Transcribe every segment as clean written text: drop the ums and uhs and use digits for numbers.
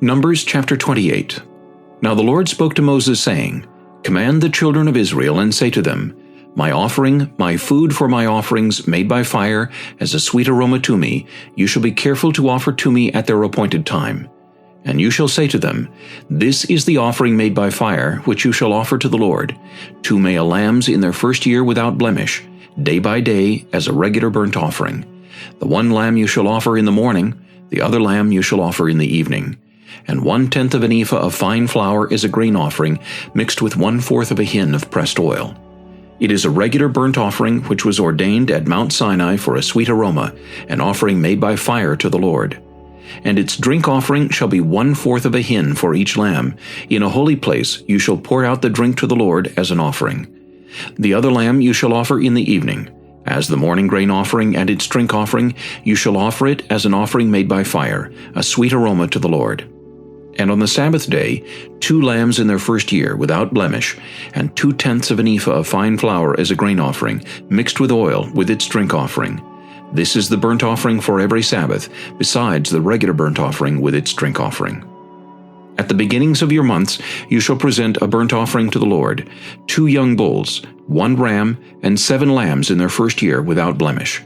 Numbers chapter 28. Now the Lord spoke to Moses, saying, Command the children of Israel, and say to them, My offering, my food for my offerings made by fire, as a sweet aroma to me, you shall be careful to offer to me at their appointed time. And you shall say to them, This is the offering made by fire, which you shall offer to the Lord, 2 male lambs in their first year without blemish, day by day, as a regular burnt offering. The one lamb you shall offer in the morning, the other lamb you shall offer in the evening. And 1/10 of an ephah of fine flour is a grain offering, mixed with 1/4 of a hin of pressed oil. It is a regular burnt offering which was ordained at Mount Sinai for a sweet aroma, an offering made by fire to the Lord. And its drink offering shall be 1/4 of a hin for each lamb. In a holy place you shall pour out the drink to the Lord as an offering. The other lamb you shall offer in the evening. As the morning grain offering and its drink offering, you shall offer it as an offering made by fire, a sweet aroma to the Lord. And on the Sabbath day, 2 lambs in their first year, without blemish, and 2/10 of an ephah of fine flour as a grain offering, mixed with oil, with its drink offering. This is the burnt offering for every Sabbath, besides the regular burnt offering with its drink offering. At the beginnings of your months you shall present a burnt offering to the Lord, 2 young bulls, 1 ram, and 7 lambs in their first year without blemish.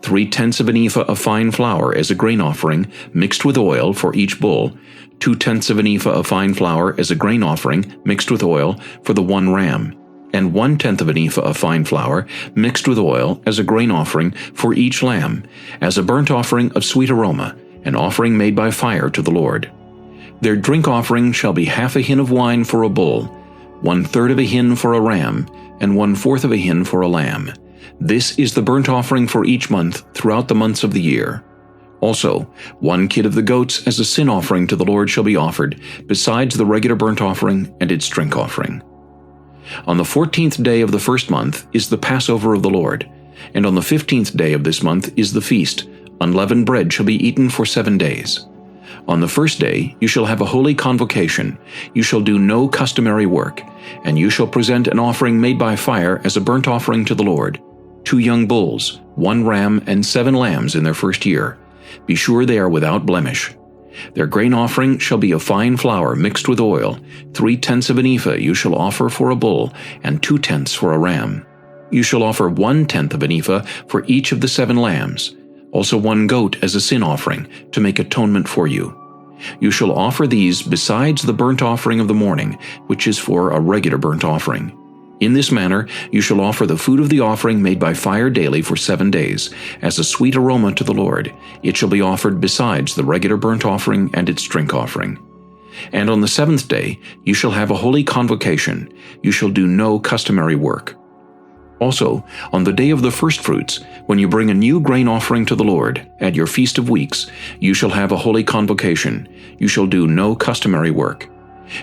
3/10 of an ephah of fine flour as a grain offering, mixed with oil, for each bull, 2/10 of an ephah of fine flour as a grain offering, mixed with oil, for the 1 ram, and 1/10 of an ephah of fine flour, mixed with oil, as a grain offering for each lamb, as a burnt offering of sweet aroma, an offering made by fire to the Lord. Their drink offering shall be 1/2 a hin of wine for a bull, 1/3 of a hin for a ram, and 1/4 of a hin for a lamb. This is the burnt offering for each month throughout the months of the year. Also, 1 kid of the goats as a sin offering to the Lord shall be offered, besides the regular burnt offering and its drink offering. On the 14th day of the first month is the Passover of the Lord, and on the 15th day of this month is the feast. Unleavened bread shall be eaten for 7 days. On the first day you shall have a holy convocation. You shall do no customary work, and you shall present an offering made by fire as a burnt offering to the Lord, 2 young bulls, 1 ram, and 7 lambs in their first year. Be sure they are without blemish. Their grain offering shall be of fine flour mixed with oil. 3/10 of an ephah you shall offer for a bull, and 2/10 for a ram. You shall offer 1/10 of an ephah for each of the 7 lambs, also 1 goat as a sin offering, to make atonement for you. You shall offer these besides the burnt offering of the morning, which is for a regular burnt offering. In this manner you shall offer the food of the offering made by fire daily for 7 days, as a sweet aroma to the Lord. It shall be offered besides the regular burnt offering and its drink offering. And on the 7th day you shall have a holy convocation. You shall do no customary work. Also, on the day of the firstfruits, when you bring a new grain offering to the Lord, at your Feast of Weeks, you shall have a holy convocation. You shall do no customary work.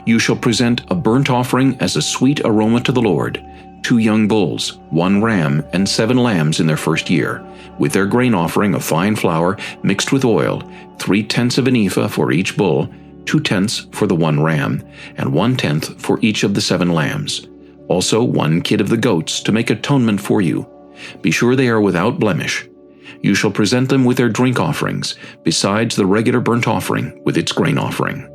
You shall present a burnt offering as a sweet aroma to the Lord, 2 young bulls, 1 ram, and 7 lambs in their first year, with their grain offering of fine flour mixed with oil, 3/10 of an ephah for each bull, 2/10 for the 1 ram, and 1/10 for each of the 7 lambs. Also 1 kid of the goats to make atonement for you. Be sure they are without blemish. You shall present them with their drink offerings, besides the regular burnt offering with its grain offering.